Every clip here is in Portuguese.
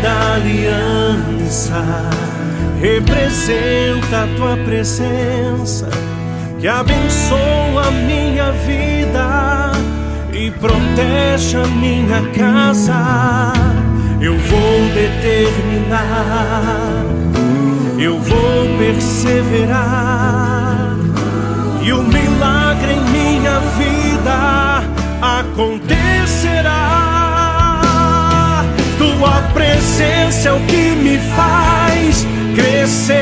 da aliança representa a tua presença, que abençoa a minha vida e protege a minha casa. Eu vou determinar, eu vou perseverar, e o milagre em minha vida acontecerá. Tua presença é o que me faz crescer,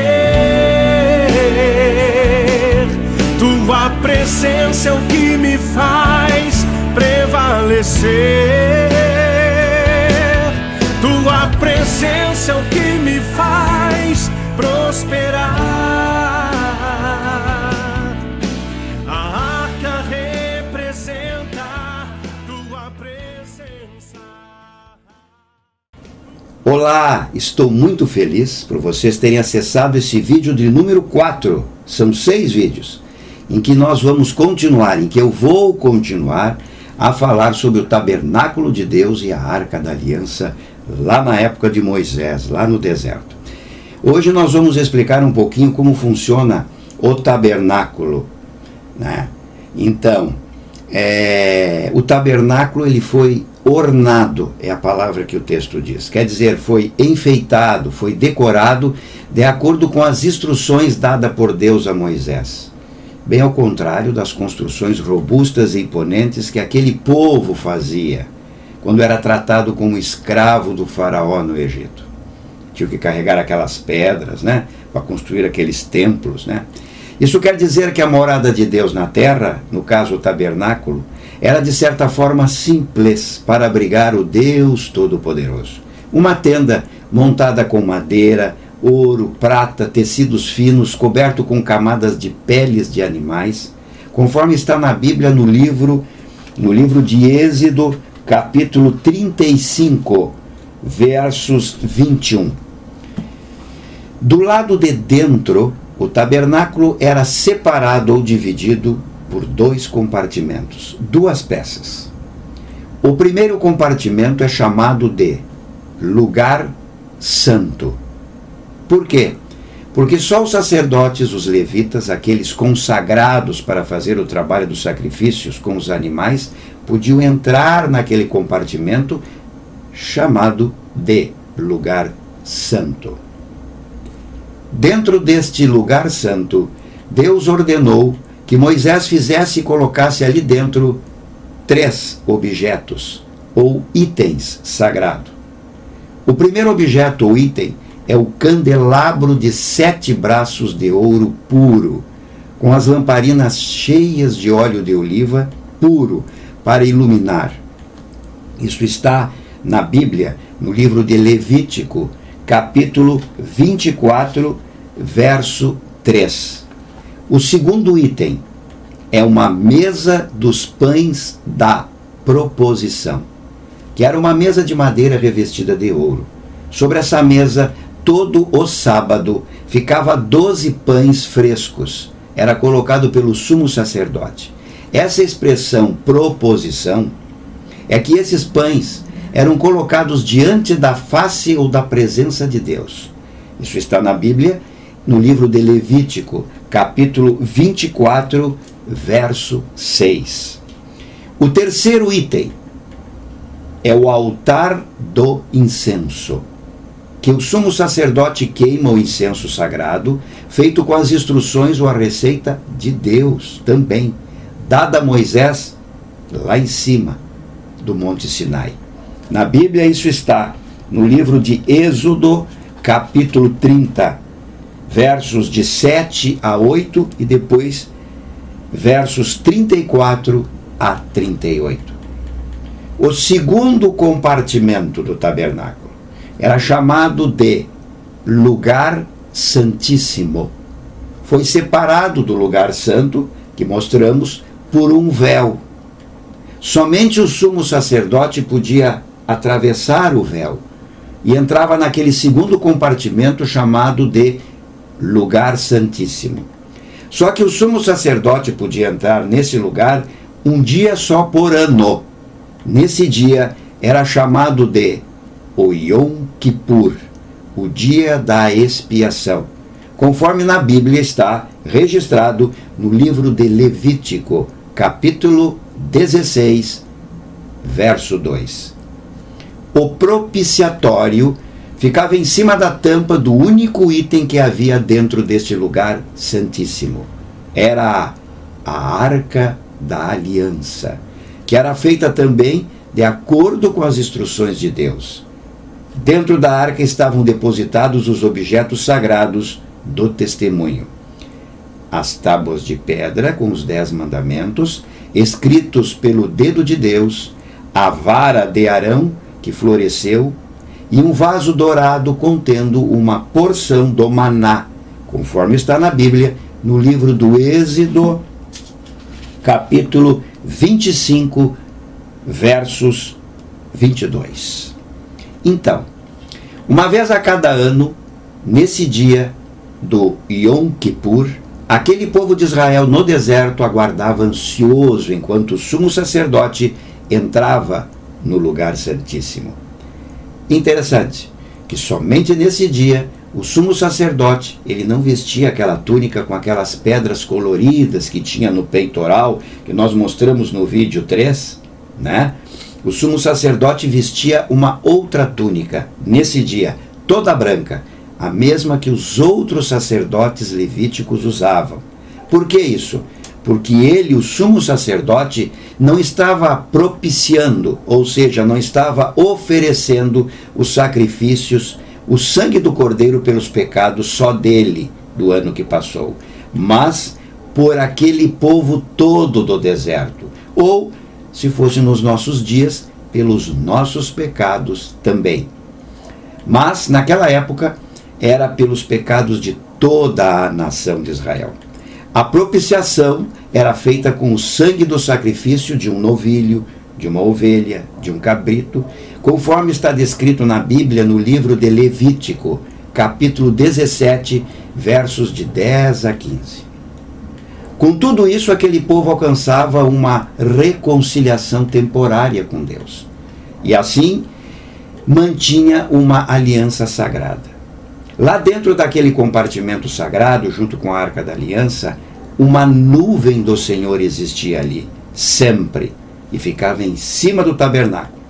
tua presença é o que me faz prevalecer, tua presença é o que me faz prosperar. A arca representa tua presença. Olá, estou muito feliz por vocês terem acessado esse vídeo de número 4. São 6 vídeos em que nós vamos continuar, em que eu vou continuar a falar sobre o tabernáculo de Deus e a arca da aliança lá na época de Moisés, lá no deserto. Hoje nós vamos explicar um pouquinho como funciona o tabernáculo, né? Então, o tabernáculo ele foi ornado, é a palavra que o texto diz. Quer dizer, foi enfeitado, foi decorado de acordo com as instruções dadas por Deus a Moisés. Bem ao contrário das construções robustas e imponentes que aquele povo fazia quando era tratado como escravo do faraó no Egito. Tinha que carregar aquelas pedras, né, para construir aqueles templos, né? Isso quer dizer que a morada de Deus na terra, no caso o tabernáculo, era de certa forma simples para abrigar o Deus Todo-Poderoso. Uma tenda montada com madeira, ouro, prata, tecidos finos, coberto com camadas de peles de animais, conforme está na Bíblia no livro de Êxodo, capítulo 35, versos 21. Do lado de dentro, o tabernáculo era separado ou dividido por 2 compartimentos, 2 peças. O primeiro compartimento é chamado de lugar santo. Por quê? Porque só os sacerdotes, os levitas, aqueles consagrados para fazer o trabalho dos sacrifícios com os animais, podiam entrar naquele compartimento chamado de lugar santo. Dentro deste lugar santo, Deus ordenou que Moisés fizesse e colocasse ali dentro 3 objetos ou itens sagrados. O primeiro objeto ou item é o candelabro de 7 braços de ouro puro, com as lamparinas cheias de óleo de oliva puro para iluminar. Isso está na Bíblia, no livro de Levítico, capítulo 24, verso 3. O segundo item é uma mesa dos pães da proposição, que era uma mesa de madeira revestida de ouro. Sobre essa mesa, todo o sábado, ficava 12 pães frescos. Era colocado pelo sumo sacerdote. Essa expressão proposição é que esses pães eram colocados diante da face ou da presença de Deus. Isso está na Bíblia, no livro de Levítico, capítulo 24, verso 6. O terceiro item é o altar do incenso, que o sumo sacerdote queima o incenso sagrado, feito com as instruções ou a receita de Deus também, dada a Moisés lá em cima do Monte Sinai. Na Bíblia isso está no livro de Êxodo, capítulo 30, versos de 7 a 8 e depois versos 34 a 38. O segundo compartimento do tabernáculo era chamado de lugar santíssimo. Foi separado do lugar santo, que mostramos, por um véu. Somente o sumo sacerdote podia atravessar o véu e entrava naquele segundo compartimento chamado de lugar santíssimo. Só que o sumo sacerdote podia entrar nesse lugar um dia só por ano. Nesse dia era chamado de o Yom Kippur, o dia da expiação, conforme na Bíblia está registrado no livro de Levítico, capítulo 16, verso 2. O propiciatório ficava em cima da tampa do único item que havia dentro deste lugar santíssimo. Era a Arca da Aliança, que era feita também de acordo com as instruções de Deus. Dentro da arca estavam depositados os objetos sagrados do testemunho: as tábuas de pedra com os 10 mandamentos, escritos pelo dedo de Deus, a vara de Arão, que floresceu, e um vaso dourado contendo uma porção do maná, conforme está na Bíblia, no livro do Êxodo, capítulo 25, versos 22. Então, uma vez a cada ano, nesse dia do Yom Kippur, aquele povo de Israel no deserto aguardava ansioso enquanto o sumo sacerdote entrava no lugar santíssimo. Interessante que somente nesse dia o sumo sacerdote, ele não vestia aquela túnica com aquelas pedras coloridas que tinha no peitoral, que nós mostramos no vídeo 3, né? O sumo sacerdote vestia uma outra túnica, nesse dia, toda branca, a mesma que os outros sacerdotes levíticos usavam. Por que isso? Porque ele, o sumo sacerdote, não estava propiciando, ou seja, não estava oferecendo os sacrifícios, o sangue do cordeiro pelos pecados só dele, do ano que passou, mas por aquele povo todo do deserto, ou, se fosse nos nossos dias, pelos nossos pecados também. Mas, naquela época, era pelos pecados de toda a nação de Israel. A propiciação era feita com o sangue do sacrifício de um novilho, de uma ovelha, de um cabrito, conforme está descrito na Bíblia no livro de Levítico, capítulo 17, versos de 10 a 15. Com tudo isso, aquele povo alcançava uma reconciliação temporária com Deus. E assim, mantinha uma aliança sagrada. Lá dentro daquele compartimento sagrado, junto com a Arca da Aliança, uma nuvem do Senhor existia ali, sempre, e ficava em cima do tabernáculo.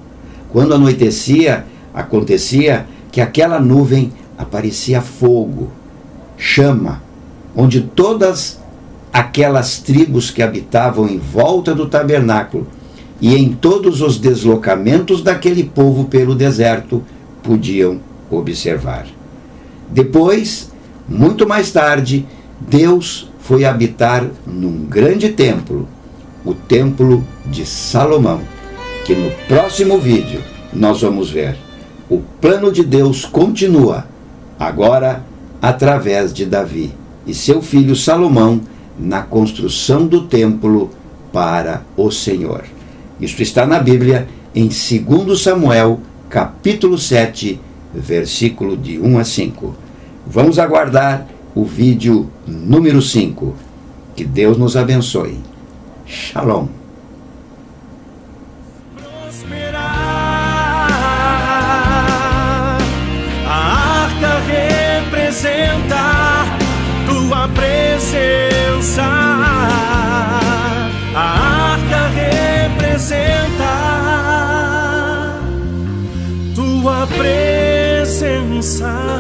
Quando anoitecia, acontecia que aquela nuvem aparecia fogo, chama, onde todas aquelas tribos que habitavam em volta do tabernáculo e em todos os deslocamentos daquele povo pelo deserto podiam observar. Depois, muito mais tarde, Deus foi habitar num grande templo, o Templo de Salomão, que no próximo vídeo nós vamos ver. O plano de Deus continua, agora através de Davi e seu filho Salomão, na construção do templo para o Senhor. Isto está na Bíblia, em 2 Samuel, capítulo 7, versículo de 1 a 5. Vamos aguardar o vídeo número 5. Que Deus nos abençoe. Shalom. Prosperar. A arca representa tua presença. A arca representa tua presença.